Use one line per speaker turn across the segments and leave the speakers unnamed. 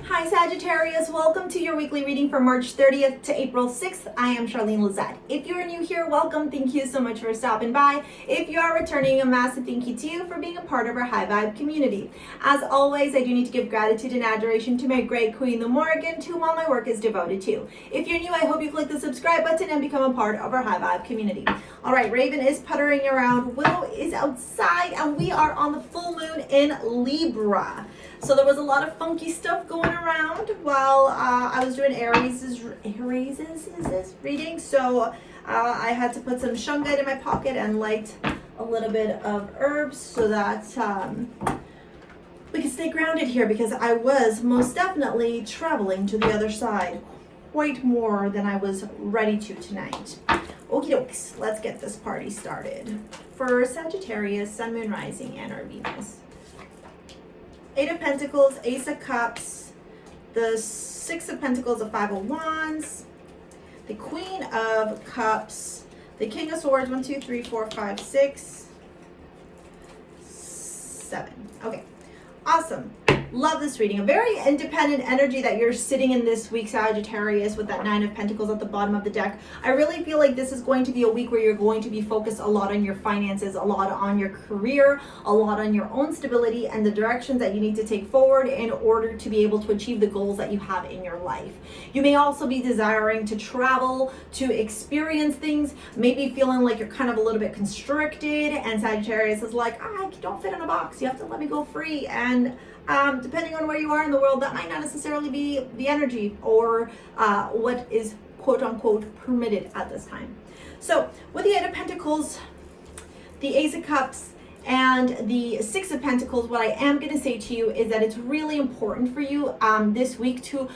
Hi Sagittarius, welcome to your weekly reading for March 30th to April 6th. I am Charlene Lizette. If you're new here, welcome. Thank you so much for stopping by. If you are returning, a massive thank you to you for being a part of our high vibe community. As always, I do need to give gratitude and adoration to my great queen, the Morrigan, to whom all my work is devoted to. If you're new, I hope you click the subscribe button and become a part of our high vibe community. All right, Raven is puttering around, Willow is outside, and we are on the full moon in Libra. So there was a lot of funky stuff going around while I was doing Aries' reading. So I had to put some shungite in my pocket and light a little bit of herbs so that we could stay grounded here, because I was most definitely traveling to the other side quite more than I was ready to tonight. Okie dokes, let's get this party started. For Sagittarius, Sun, Moon, Rising, and our Venus. Eight of Pentacles, Ace of Cups, the Six of Pentacles, the Five of Wands, the Queen of Cups, the King of Swords, 1, 2, 3, 4, 5, 6, 7. Okay, awesome. Love this reading. A very independent energy that you're sitting in this week, Sagittarius, with that Nine of Pentacles at the bottom of the deck. I really feel like this is going to be a week where you're going to be focused a lot on your finances, a lot on your career, a lot on your own stability and the directions that you need to take forward in order to be able to achieve the goals that you have in your life. You may also be desiring to travel, to experience things, maybe feeling like you're kind of a little bit constricted, and Sagittarius is like, I don't fit in a box, you have to let me go free. And depending on where you are in the world, that might not necessarily be the energy or what is quote unquote permitted at this time. So with the Eight of Pentacles, the Ace of Cups, and the Six of Pentacles, what I am going to say to you is that it's really important for you this week to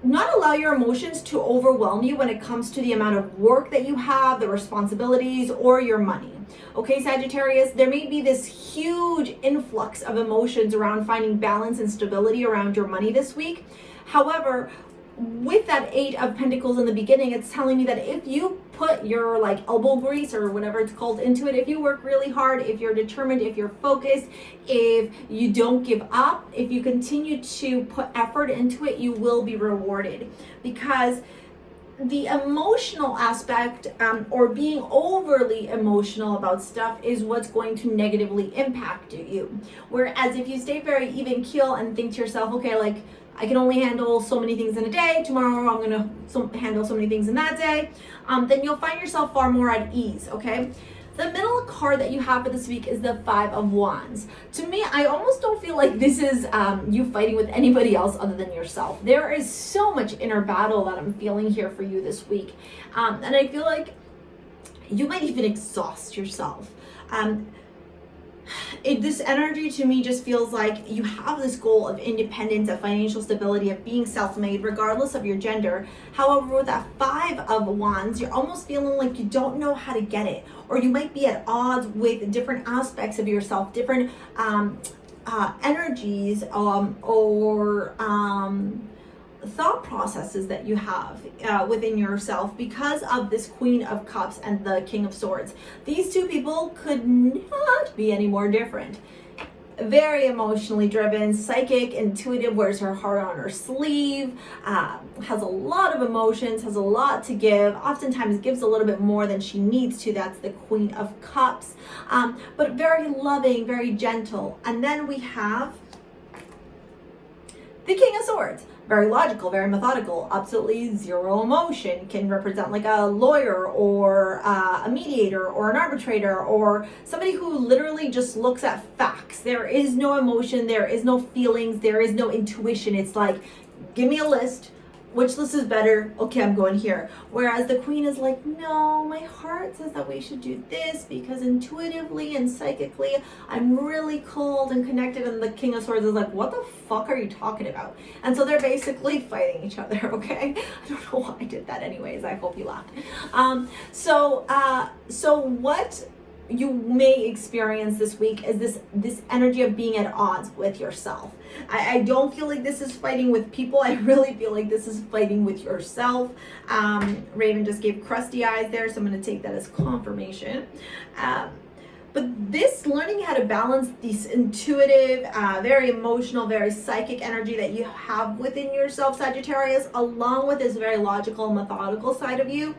not allow your emotions to overwhelm you when it comes to the amount of work that you have, the responsibilities, or your money. Okay, Sagittarius, there may be this huge influx of emotions around finding balance and stability around your money this week. However, with that Eight of Pentacles in the beginning, it's telling me that if you put your like elbow grease or whatever it's called into it, if you work really hard, if you're determined, if you're focused, if you don't give up, if you continue to put effort into it, you will be rewarded. Because the emotional aspect or being overly emotional about stuff is what's going to negatively impact you. Whereas if you stay very even keel and think to yourself, okay, like I can only handle so many things in a day, tomorrow I'm going to handle so many things in that day, then you'll find yourself far more at ease, okay? The middle card that you have for this week is the Five of Wands. To me, I almost don't feel like this is you fighting with anybody else other than yourself. There is so much inner battle that I'm feeling here for you this week. And I feel like you might even exhaust yourself. This energy to me just feels like you have this goal of independence, of financial stability, of being self-made, regardless of your gender. However, with that Five of Wands, you're almost feeling like you don't know how to get it, or you might be at odds with different aspects of yourself, different energies or thought processes that you have within yourself because of this Queen of Cups and the King of Swords. These two people could not be any more different. Very emotionally driven, psychic, intuitive, wears her heart on her sleeve, has a lot of emotions, has a lot to give, oftentimes gives a little bit more than she needs to. That's the Queen of Cups, but very loving, very gentle. And then we have the King of Swords. Very logical, very methodical, absolutely zero emotion, can represent like a lawyer or a mediator or an arbitrator or somebody who literally just looks at facts. There is no emotion, there is no feelings, there is no intuition. It's like, give me a list. Which list is better? Okay, I'm going here. Whereas the Queen is like, no, my heart says that we should do this because intuitively and psychically, I'm really cold and connected. And the King of Swords is like, what the fuck are you talking about? And so they're basically fighting each other, okay? I don't know why I did that anyways. I hope you laughed. So what you may experience this week is this energy of being at odds with yourself. I don't feel like this is fighting with people. I really feel like this is fighting with yourself. Raven just gave crusty eyes there, so I'm going to take that as confirmation. But this learning how to balance this intuitive, very emotional, very psychic energy that you have within yourself, Sagittarius, along with this very logical, methodical side of you,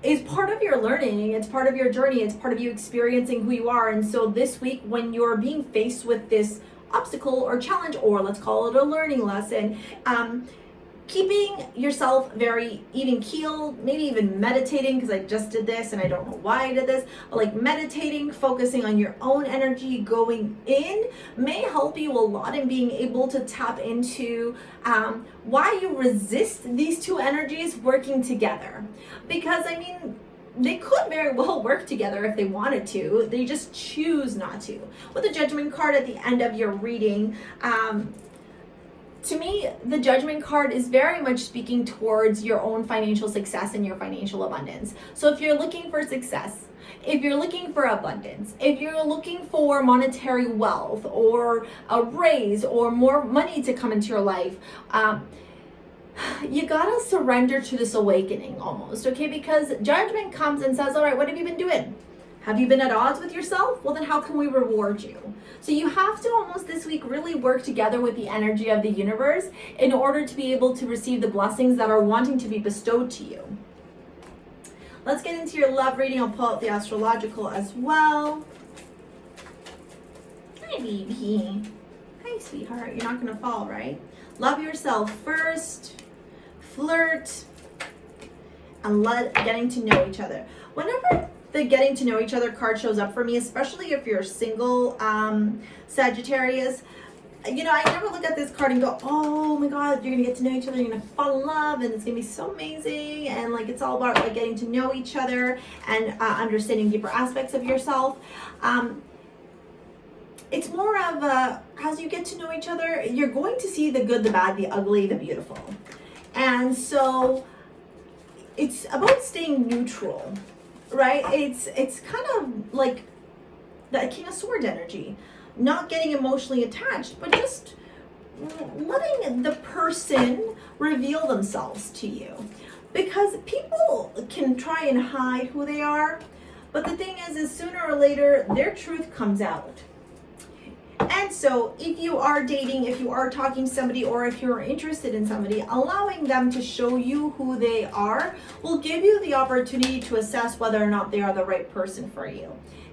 is part of your learning. It's part of your journey. It's part of you experiencing who you are. And so this week, when you're being faced with this obstacle or challenge, or let's call it a learning lesson, keeping yourself very even keeled, maybe even meditating, because I just did this and I don't know why I did this, but like meditating, focusing on your own energy going in may help you a lot in being able to tap into why you resist these two energies working together. Because I mean, they could very well work together if they wanted to. They just choose not to. With the Judgment card at the end of your reading, to me, the Judgment card is very much speaking towards your own financial success and your financial abundance. So if you're looking for success, if you're looking for abundance, if you're looking for monetary wealth or a raise or more money to come into your life, you gotta surrender to this awakening almost, okay? Because Judgment comes and says, all right, what have you been doing? Have you been at odds with yourself? Well, then how can we reward you? So you have to almost this week really work together with the energy of the universe in order to be able to receive the blessings that are wanting to be bestowed to you. Let's get into your love reading. I'll pull out the astrological as well. Hi, baby. Hi, sweetheart. You're not gonna fall, right? Love yourself first. Flirt. And getting to know each other. Whenever the getting to know each other card shows up for me, especially if you're single, Sagittarius, you know, I never look at this card and go, oh my God, you're gonna get to know each other, you're gonna fall in love, and it's gonna be so amazing, and like it's all about like getting to know each other and understanding deeper aspects of yourself. It's more of as you get to know each other, you're going to see the good, the bad, the ugly, the beautiful. And so it's about staying neutral. Right? It's kind of like the King of Swords energy. Not getting emotionally attached, but just letting the person reveal themselves to you. Because people can try and hide who they are, but the thing is sooner or later, their truth comes out. And so if you are dating, if you are talking to somebody, or if you're interested in somebody, allowing them to show you who they are will give you the opportunity to assess whether or not they are the right person for you.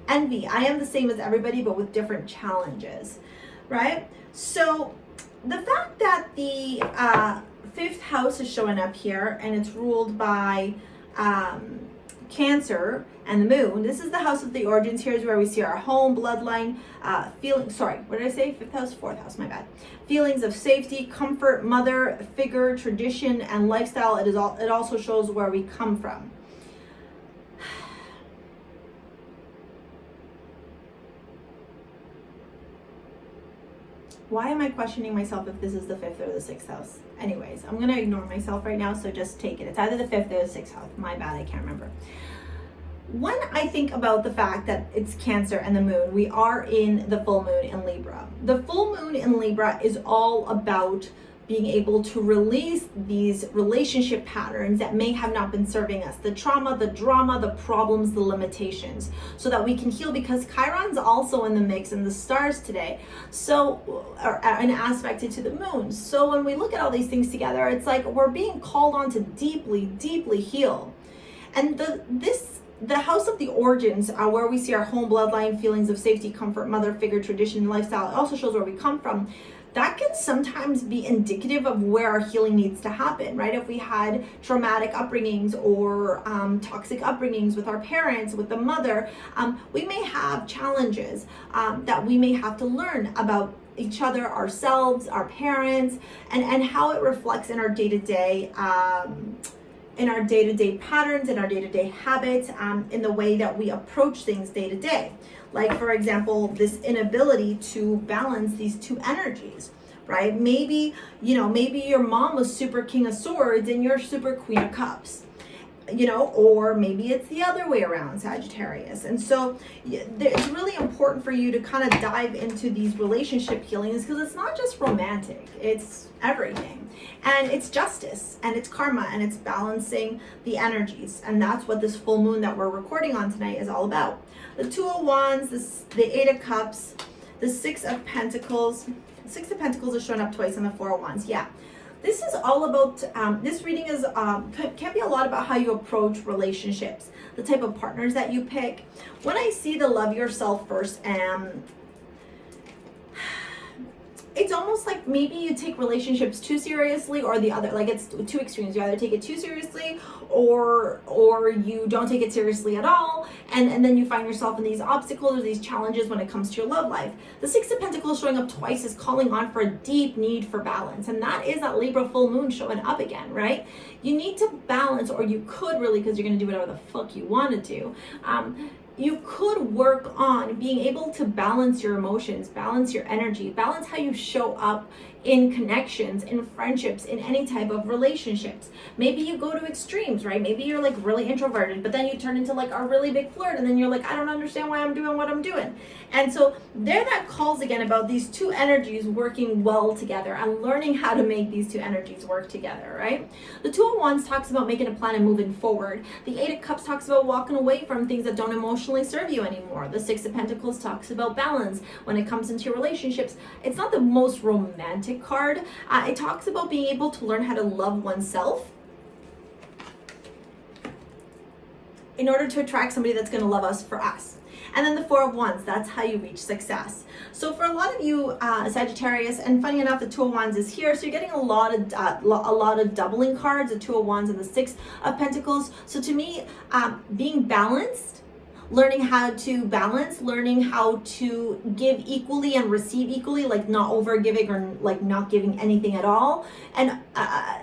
Envy. I am the same as everybody, but with different challenges, right? So the fact that the fifth house is showing up here and it's ruled by Cancer and the moon. This is the house of the origins. Here's where we see our home, bloodline, what did I say? Fifth house, fourth house, my bad. Feelings of safety, comfort, mother figure, tradition, and lifestyle. It also shows where we come from. Why am I questioning myself if this is the fifth or the sixth house? Anyways, I'm gonna ignore myself right now, so just take it. It's either the fifth or the sixth house. My bad, I can't remember. When I think about the fact that it's Cancer and the moon, we are in the full moon in Libra. The full moon in Libra is all about being able to release these relationship patterns that may have not been serving us. The trauma, the drama, the problems, the limitations, so that we can heal, because Chiron's also in the mix in the stars today. So, or an aspect to the moon. So when we look at all these things together, it's like we're being called on to deeply, deeply heal. And the house of the origins, where we see our home, bloodline, feelings of safety, comfort, mother figure, tradition, lifestyle, it also shows where we come from. That can sometimes be indicative of where our healing needs to happen, right? If we had traumatic upbringings or toxic upbringings with our parents, with the mother, we may have challenges that we may have to learn about each other, ourselves, our parents, and how it reflects in our day-to-day patterns, in our day-to-day habits, in the way that we approach things day-to-day. Like, for example, this inability to balance these two energies, right? Maybe your mom was super King of Swords and you're super Queen of Cups, or maybe it's the other way around, Sagittarius. And so it's really important for you to kind of dive into these relationship healings, because it's not just romantic, it's everything. And it's justice, and it's karma, and it's balancing the energies. And that's what this full moon that we're recording on tonight is all about. the Two of Wands, the Eight of Cups, the Six of Pentacles. Six of Pentacles is showing up twice in the Four of Wands. Yeah. This is all about, this reading is can be a lot about how you approach relationships, the type of partners that you pick. When I see the love yourself first, it's almost like maybe you take relationships too seriously, or the other, like it's two extremes. You either take it too seriously or you don't take it seriously at all, and then you find yourself in these obstacles or these challenges when it comes to your love life. The Six of Pentacles showing up twice is calling on for a deep need for balance, and that is that Libra full moon showing up again, right? You need to balance, or you could really, because you're going to do whatever the fuck you want to do. You could work on being able to balance your emotions, balance your energy, balance how you show up in connections, in friendships, in any type of relationships. Maybe you go to extremes, right? Maybe you're like really introverted, but then you turn into like a really big flirt, and then you're like, I don't understand why I'm doing what I'm doing. And so there that calls again about these two energies working well together and learning how to make these two energies work together, right? The Two of Wands talks about making a plan and moving forward. The Eight of Cups talks about walking away from things that don't emotionally serve you anymore. The Six of Pentacles talks about balance when it comes into your relationships. It's not the most romantic card. It talks about being able to learn how to love oneself in order to attract somebody that's going to love us for us. And then the Four of Wands, that's how you reach success. So for a lot of you, Sagittarius, and funny enough, the Two of Wands is here, so you're getting a lot of doubling cards, the Two of Wands and the Six of Pentacles. So to me, being balanced, learning how to balance, learning how to give equally and receive equally, like not over giving or like not giving anything at all. And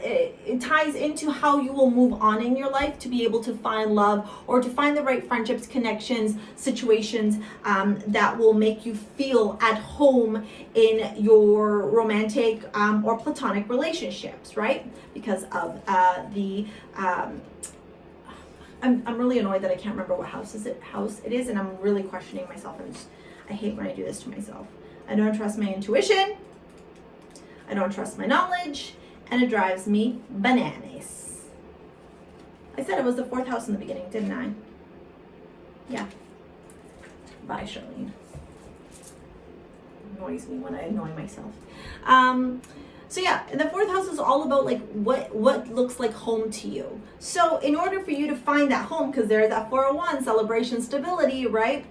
it ties into how you will move on in your life to be able to find love or to find the right friendships, connections, situations that will make you feel at home in your romantic or platonic relationships, right? Because of I'm really annoyed that I can't remember what house it is, and I'm really questioning myself, and I hate when I do this to myself. I don't trust my intuition, I don't trust my knowledge, and it drives me bananas. I said it was the fourth house in the beginning, didn't I? Yeah. Bye, Charlene. Annoys me when I annoy myself. So yeah, and the fourth house is all about like what looks like home to you. So in order for you to find that home, because there's that 401 celebration, stability, right?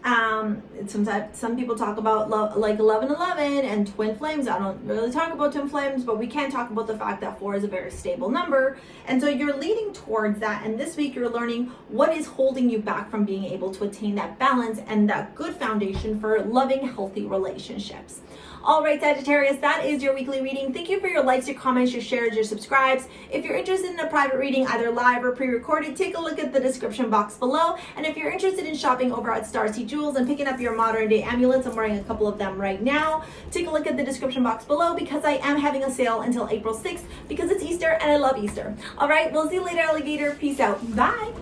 Sometimes some people talk about love, like 1111 and twin flames. I don't really talk about twin flames, but we can talk about the fact that 4 is a very stable number. And so you're leading towards that. And this week you're learning what is holding you back from being able to attain that balance and that good foundation for loving, healthy relationships. All right, Sagittarius, that is your weekly reading. Thank you for your likes, your comments, your shares, your subscribes. If you're interested in a private reading, either live or pre-recorded, take a look at the description box below. And if you're interested in shopping over at STARSEA Jewels and picking up your modern day amulets, I'm wearing a couple of them right now. Take a look at the description box below because I am having a sale until April 6th because it's Easter and I love Easter. All right, we'll see you later, alligator. Peace out. Bye.